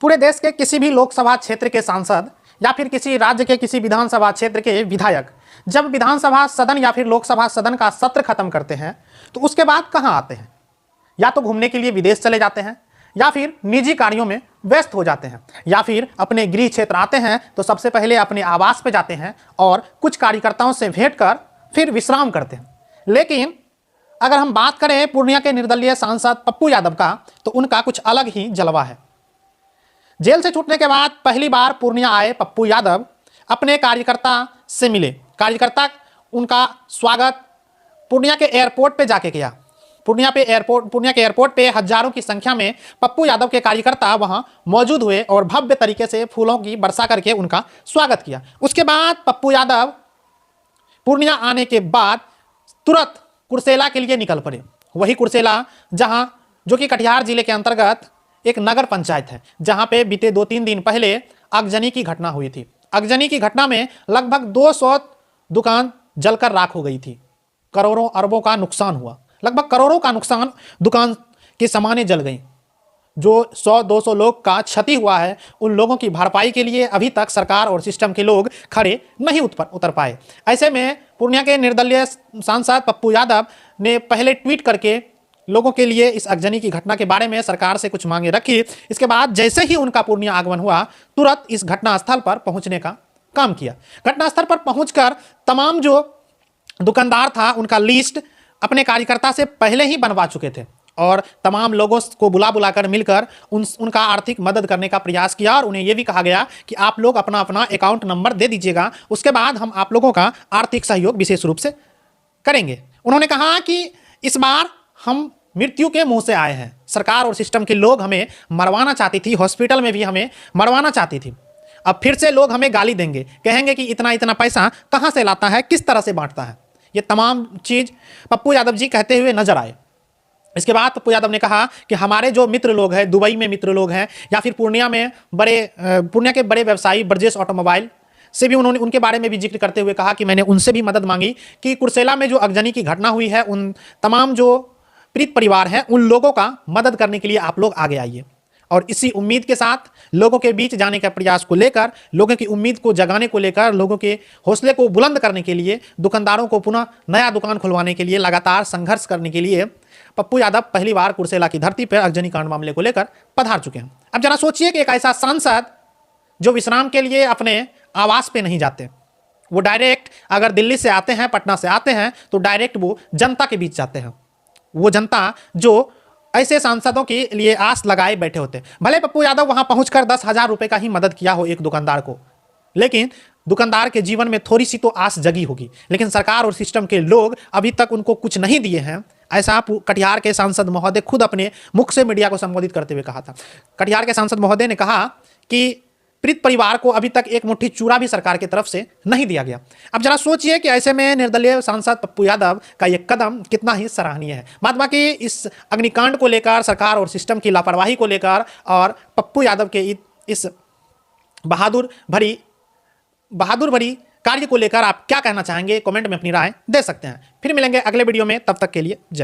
पूरे देश के किसी भी लोकसभा क्षेत्र के सांसद या फिर किसी राज्य के किसी विधानसभा क्षेत्र के विधायक जब विधानसभा सदन या फिर लोकसभा सदन का सत्र खत्म करते हैं तो उसके बाद कहां आते हैं? या तो घूमने के लिए विदेश चले जाते हैं, या फिर निजी कार्यों में व्यस्त हो जाते हैं, या फिर अपने गृह क्षेत्र आते हैं तो सबसे पहले अपने आवास पे जाते हैं और कुछ कार्यकर्ताओं से भेंट कर फिर विश्राम करते हैं। लेकिन अगर हम बात करें पूर्णिया के निर्दलीय सांसद पप्पू यादव का, तो उनका कुछ अलग ही जलवा है। जेल से छूटने के बाद पहली बार पूर्णिया आए पप्पू यादव, अपने कार्यकर्ता से मिले। कार्यकर्ता उनका स्वागत पूर्णिया के एयरपोर्ट पे जाके किया। पूर्णिया के एयरपोर्ट पे हजारों की संख्या में पप्पू यादव के कार्यकर्ता वहां मौजूद हुए और भव्य तरीके से फूलों की वर्षा करके उनका स्वागत किया। उसके बाद पप्पू यादव पूर्णिया आने के बाद तुरंत कुर्सेला के लिए निकल पड़े। वही कुर्सेला जो कि कटिहार जिले के अंतर्गत एक नगर पंचायत है, जहां पे बीते 2-3 दिन पहले आगजनी की घटना हुई थी। आगजनी की घटना में लगभग 200 दुकान जलकर राख हो गई थी। करोड़ों अरबों का नुकसान हुआ। लगभग करोड़ों का नुकसान, दुकान की सामानें जल गई। जो 100-200 लोग का क्षति हुआ है, उन लोगों की भरपाई के लिए अभी तक सरकार और सिस्टम के लोग खड़े नहीं उतर पाए। ऐसे में पूर्णिया के निर्दलीय सांसद पप्पू यादव ने पहले ट्वीट करके लोगों के लिए इस आगजनी की घटना के बारे में सरकार से कुछ मांगे रखी। इसके बाद जैसे ही उनका पूर्णिया आगमन हुआ, तुरंत इस घटनास्थल पर पहुंचने का काम किया। घटनास्थल पर पहुंचकर तमाम जो दुकानदार था उनका लिस्ट अपने कार्यकर्ता से पहले ही बनवा चुके थे और तमाम लोगों को बुला कर मिलकर उनका आर्थिक मदद करने का प्रयास किया। और उन्हें यह भी कहा गया कि आप लोग अपना अपना अकाउंट नंबर दे दीजिएगा, उसके बाद हम आप लोगों का आर्थिक सहयोग विशेष रूप से करेंगे। उन्होंने कहा कि इस बार हम मृत्यु के मुंह से आए हैं। सरकार और सिस्टम के लोग हमें मरवाना चाहती थी, हॉस्पिटल में भी हमें मरवाना चाहती थी। अब फिर से लोग हमें गाली देंगे, कहेंगे कि इतना इतना पैसा कहाँ से लाता है, किस तरह से बांटता है। ये तमाम चीज़ पप्पू यादव जी कहते हुए नजर आए। इसके बाद पप्पू यादव ने कहा कि हमारे जो मित्र लोग हैं, दुबई में मित्र लोग हैं, या फिर पूर्णिया के बड़े व्यवसायी ब्रजेश ऑटोमोबाइल से भी उन्होंने उनके बारे में भी जिक्र करते हुए कहा कि मैंने उनसे भी मदद मांगी कि कुर्सेला में जो आगजनी की घटना हुई है, उन तमाम जो पीड़ित परिवार हैं, उन लोगों का मदद करने के लिए आप लोग आगे आइए। और इसी उम्मीद के साथ लोगों के बीच जाने के प्रयास को लेकर, लोगों की उम्मीद को जगाने को लेकर, लोगों के हौसले को बुलंद करने के लिए, दुकानदारों को पुनः नया दुकान खुलवाने के लिए लगातार संघर्ष करने के लिए पप्पू यादव पहली बार कुर्सेला की धरती पर आगजनी कांड मामले को लेकर पधार चुके हैं। अब जरा सोचिए कि एक ऐसा सांसद जो विश्राम के लिए अपने आवास पे नहीं जाते, वो डायरेक्ट अगर दिल्ली से आते हैं, पटना से आते हैं, तो डायरेक्ट वो जनता के बीच जाते हैं। वो जनता जो ऐसे सांसदों के लिए आस लगाए बैठे होते हैं। भले पप्पू यादव वहां पहुंचकर 10,000 रुपए का ही मदद किया हो एक दुकानदार को, लेकिन दुकानदार के जीवन में थोड़ी सी तो आस जगी होगी। लेकिन सरकार और सिस्टम के लोग अभी तक उनको कुछ नहीं दिए हैं। ऐसा कटिहार के सांसद महोदय खुद अपने मुख से मीडिया को संबोधित करते हुए कहा था। कटिहार के सांसद महोदय ने कहा कि पीड़ित परिवार को अभी तक एक मुट्ठी चूरा भी सरकार की तरफ से नहीं दिया गया। अब जरा सोचिए कि ऐसे में निर्दलीय सांसद पप्पू यादव का ये कदम कितना ही सराहनीय है। बाद बाकी इस अग्निकांड को लेकर, सरकार और सिस्टम की लापरवाही को लेकर और पप्पू यादव के इस बहादुर भरी कार्य को लेकर आप क्या कहना चाहेंगे? कमेंट में अपनी राय दे सकते हैं। फिर मिलेंगे अगले वीडियो में, तब तक के लिए जय हिंद।